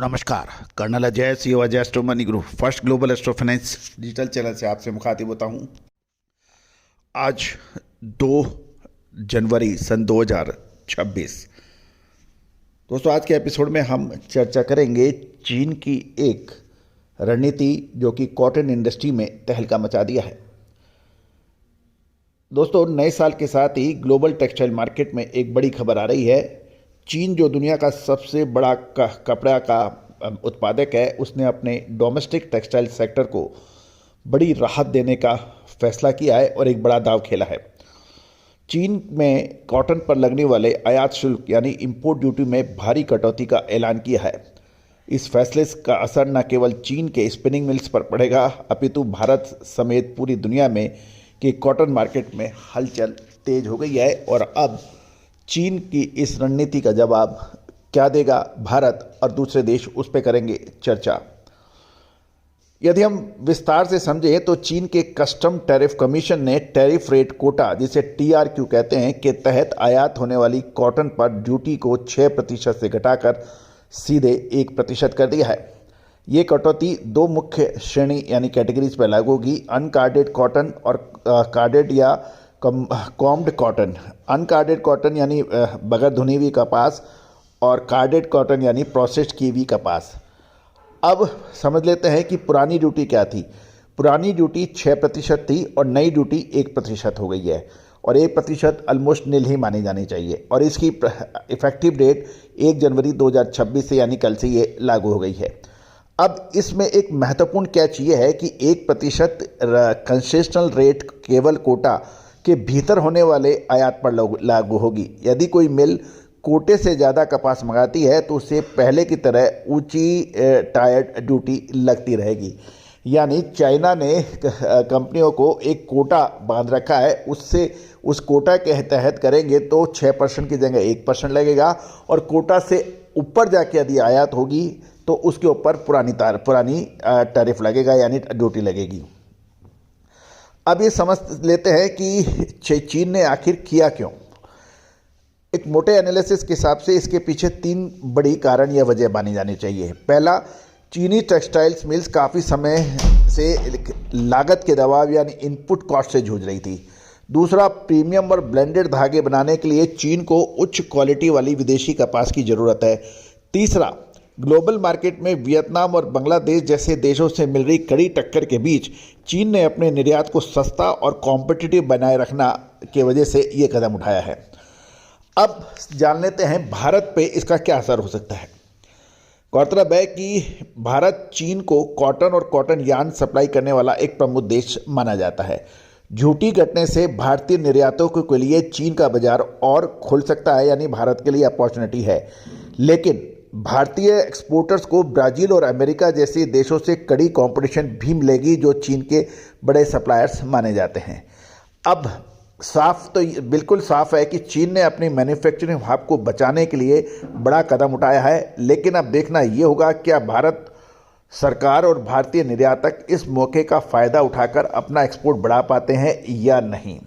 नमस्कार। Colonel Ajay, CEO Ajay Astro Money Group First Global Astro Finance digital channel से आपसे मुखातिब होता हूं। आज 2 जनवरी सन 2026। दोस्तों, आज के एपिसोड में हम चर्चा करेंगे चीन की एक रणनीति जो कि कॉटन इंडस्ट्री में तहलका मचा दिया है। दोस्तों, नए साल के साथ ही ग्लोबल टेक्सटाइल मार्केट में एक बड़ी खबर आ रही है। चीन जो दुनिया का सबसे बड़ा कपड़ा का उत्पादक है, उसने अपने डोमेस्टिक टेक्सटाइल सेक्टर को बड़ी राहत देने का फैसला किया है और एक बड़ा दांव खेला है। चीन में कॉटन पर लगने वाले आयात शुल्क यानी इंपोर्ट ड्यूटी में भारी कटौती का ऐलान किया है। इस फैसले का असर न केवल चीन के स्पिनिंग मिल्स पर पड़ेगा, अपितु भारत समेत पूरी दुनिया में कि कॉटन मार्केट में हलचल तेज हो गई है। और अब चीन की इस रणनीति का जवाब क्या देगा भारत और दूसरे देश, उस पर करेंगे चर्चा। यदि हम विस्तार से समझें तो चीन के कस्टम टैरिफ कमीशन ने टैरिफ रेट कोटा, जिसे TRQ कहते हैं, के तहत आयात होने वाली कॉटन पर ड्यूटी को 6% से घटाकर सीधे 1% कर दिया है। ये कटौती 2 मुख्य श्रेणी यानी कैटेगरीज पर लागू होगी, अनकार्डेड कॉटन और कार्डेड या कॉम्ड कॉटन। अनकार्डेड कॉटन यानी बगैर धुनी हुई कपास और कार्डेड कॉटन यानी प्रोसेस्ड की हुई कपास। अब समझ लेते हैं कि पुरानी ड्यूटी क्या थी। पुरानी ड्यूटी 6% थी और नई ड्यूटी 1% हो गई है और 1% ऑलमोस्ट नील ही मानी जानी चाहिए। और इसकी इफेक्टिव डेट 1 जनवरी 2026 से यानी कल से ये लागू हो गई है। अब इसमें एक महत्वपूर्ण कैच ये है कि 1% कंसेशनल रेट केवल कोटा के भीतर होने वाले आयात पर लागू होगी। यदि कोई मिल कोटे से ज़्यादा कपास मंगाती है तो उसे पहले की तरह ऊंची टायर्ड ड्यूटी लगती रहेगी। यानी चाइना ने कंपनियों को एक कोटा बांध रखा है, उससे उस कोटा के तहत करेंगे तो 6% की जगह 1% लगेगा और कोटा से ऊपर जाके यदि आयात होगी तो उसके ऊपर पुरानी टैरिफ लगेगा यानी ड्यूटी लगेगी। अब ये समझ लेते हैं कि चीन ने आखिर किया क्यों। एक मोटे एनालिसिस के हिसाब से इसके पीछे 3 बड़ी कारण या वजह मानी जानी चाहिए। पहला, चीनी टेक्सटाइल्स मिल्स काफ़ी समय से लागत के दबाव यानी इनपुट कॉस्ट से जूझ रही थी। दूसरा, प्रीमियम और ब्लेंडेड धागे बनाने के लिए चीन को उच्च क्वालिटी वाली विदेशी कपास की ज़रूरत है। तीसरा, ग्लोबल मार्केट में वियतनाम और बांग्लादेश जैसे देशों से मिल रही कड़ी टक्कर के बीच चीन ने अपने निर्यात को सस्ता और कॉम्पिटिटिव बनाए रखना की वजह से ये कदम उठाया है। अब जान लेते हैं भारत पे इसका क्या असर हो सकता है। गौरतलब है कि भारत चीन को कॉटन और कॉटन यार्न सप्लाई करने वाला एक प्रमुख देश माना जाता है। ड्यूटी घटने से भारतीय निर्यातकों के लिए चीन का बाजार और खुल सकता है, यानी भारत के लिए अपॉर्चुनिटी है। लेकिन भारतीय एक्सपोर्टर्स को ब्राज़ील और अमेरिका जैसे देशों से कड़ी कंपटीशन भी मिलेगी जो चीन के बड़े सप्लायर्स माने जाते हैं। अब बिल्कुल साफ है कि चीन ने अपनी मैन्युफैक्चरिंग हब को बचाने के लिए बड़ा कदम उठाया है। लेकिन अब देखना ये होगा क्या भारत सरकार और भारतीय निर्यातक इस मौके का फ़ायदा उठाकर अपना एक्सपोर्ट बढ़ा पाते हैं या नहीं।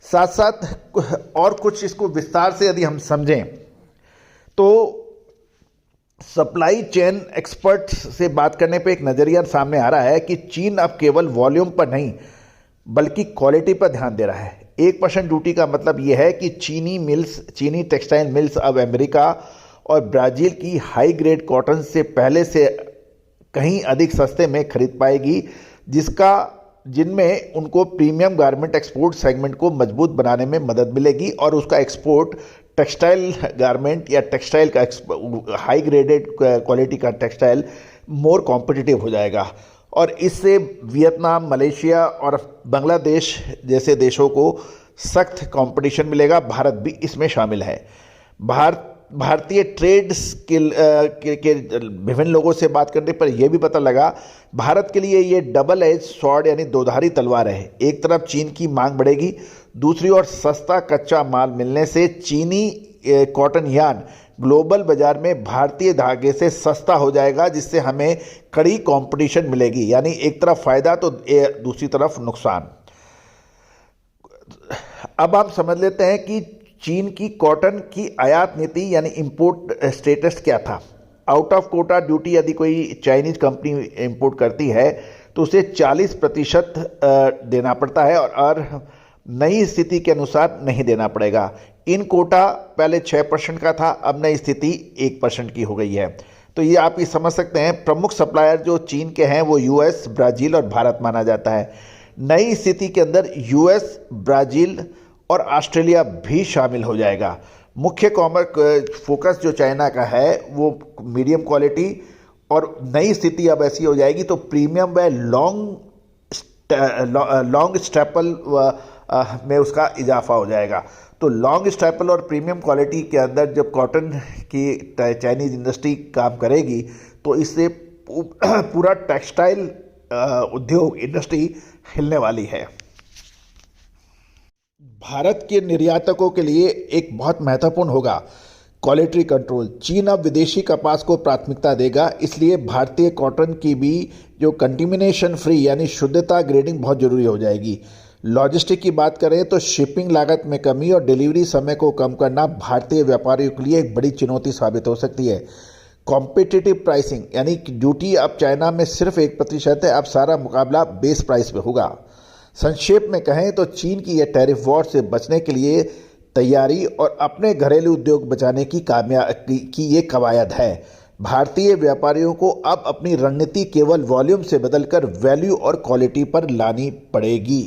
साथ साथ और कुछ इसको विस्तार से यदि हम समझें तो सप्लाई चेन एक्सपर्ट से बात करने पे एक नज़रिया सामने आ रहा है कि चीन अब केवल वॉल्यूम पर नहीं बल्कि क्वालिटी पर ध्यान दे रहा है। 1% ड्यूटी का मतलब यह है कि चीनी टेक्सटाइल मिल्स अब अमेरिका और ब्राज़ील की हाई ग्रेड कॉटन से पहले से कहीं अधिक सस्ते में खरीद पाएगी, जिनमें उनको प्रीमियम गारमेंट एक्सपोर्ट सेगमेंट को मजबूत बनाने में मदद मिलेगी और उसका एक्सपोर्ट टेक्सटाइल गारमेंट या टेक्सटाइल का हाई ग्रेडेड क्वालिटी का टेक्सटाइल मोर कॉम्पिटिटिव हो जाएगा और इससे वियतनाम, मलेशिया और बांग्लादेश जैसे देशों को सख्त कंपटीशन मिलेगा। भारत भी इसमें शामिल है। भारतीय ट्रेड स्किल के विभिन्न लोगों से बात करने पर यह भी पता लगा भारत के लिए ये डबल एज स्वॉर्ड यानी दोधारी तलवार है। एक तरफ चीन की मांग बढ़ेगी, दूसरी ओर सस्ता कच्चा माल मिलने से चीनी कॉटन यार्न ग्लोबल बाजार में भारतीय धागे से सस्ता हो जाएगा, जिससे हमें कड़ी कंपटीशन मिलेगी। यानी एक तरफ फायदा तो दूसरी तरफ नुकसान। अब आप समझ लेते हैं कि चीन की कॉटन की आयात नीति यानी इंपोर्ट स्टेटस क्या था। आउट ऑफ कोटा ड्यूटी यदि कोई चाइनीज कंपनी इंपोर्ट करती है तो उसे 40% देना पड़ता है और नई स्थिति के अनुसार नहीं देना पड़ेगा। इन कोटा पहले 6% का था, अब नई स्थिति 1% की हो गई है। तो ये आप ये समझ सकते हैं, प्रमुख सप्लायर जो चीन के हैं वो यूएस, ब्राज़ील और भारत माना जाता है। नई स्थिति के अंदर यूएस, ब्राज़ील और ऑस्ट्रेलिया भी शामिल हो जाएगा। मुख्य फोकस जो चाइना का है वो मीडियम क्वालिटी, और नई स्थिति अब ऐसी हो जाएगी तो प्रीमियम व लॉन्ग स्टेपल में उसका इजाफा हो जाएगा। तो लॉन्ग स्टेपल और प्रीमियम क्वालिटी के अंदर जब कॉटन की चाइनीज़ इंडस्ट्री काम करेगी तो इससे पूरा टेक्सटाइल उद्योग इंडस्ट्री हिलने वाली है। भारत के निर्यातकों के लिए एक बहुत महत्वपूर्ण होगा क्वालिटी कंट्रोल। चीन अब विदेशी कपास को प्राथमिकता देगा, इसलिए भारतीय कॉटन की भी जो कंटेमिनेशन फ्री यानी शुद्धता ग्रेडिंग बहुत ज़रूरी हो जाएगी। लॉजिस्टिक की बात करें तो शिपिंग लागत में कमी और डिलीवरी समय को कम करना भारतीय व्यापारियों के लिए एक बड़ी चुनौती साबित हो सकती है। कॉम्पिटिटिव प्राइसिंग यानी ड्यूटी अब चाइना में सिर्फ 1% है, अब सारा मुकाबला बेस प्राइस पे होगा। संक्षेप में कहें तो चीन की यह टैरिफ वॉर से बचने के लिए तैयारी और अपने घरेलू उद्योग बचाने की ये कवायद है। भारतीय व्यापारियों को अब अपनी रणनीति केवल वॉल्यूम से बदलकर वैल्यू और क्वालिटी पर लानी पड़ेगी।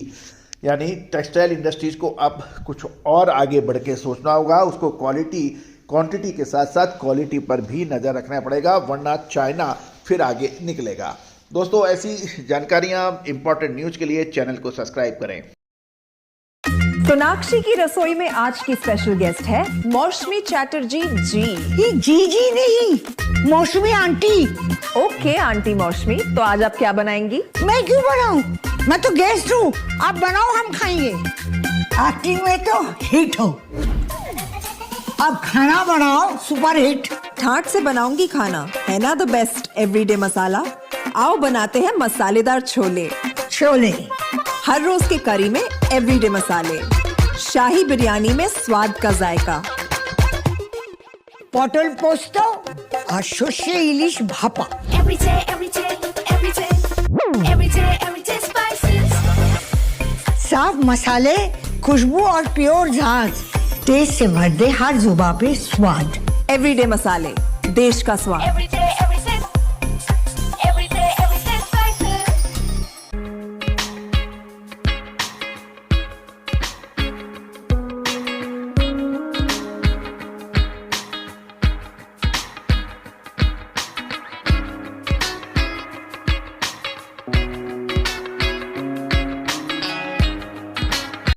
यानी टेक्सटाइल इंडस्ट्रीज को अब कुछ और आगे बढ़ के सोचना होगा, उसको क्वांटिटी के साथ साथ क्वालिटी पर भी नज़र रखना पड़ेगा, वरना चाइना फिर आगे निकलेगा। दोस्तों, ऐसी जानकारियां, इंपॉर्टेंट न्यूज़ के लिए चैनल को सब्सक्राइब करें। सोनाक्षी की रसोई में आज की स्पेशल गेस्ट है मौसमी चैटर्जी जी। ये जी नहीं, मौसमी आंटी। ओके आंटी मौसमी, तो आज आप क्या बनाएंगी? मैं क्यों बनाऊं? मैं तो गेस्ट हूँ, आप बनाओ, हम खाएंगे। एक्टिंग में तो हिट हो, अब खाना बनाओ सुपर हिट। ठाट से बनाऊंगी खाना, है ना द बेस्ट एवरीडे मसाला। आओ बनाते हैं मसालेदार छोले। हर रोज के करी में एवरीडे मसाले, शाही बिरयानी में स्वाद का जायका, पटल पोस्तो और शुष्य इलिश भापा। साफ मसाले, खुशबू और प्योर झाग, टेस्ट से भर दे हर जुबान पे स्वाद। एवरीडे मसाले, देश का स्वाद।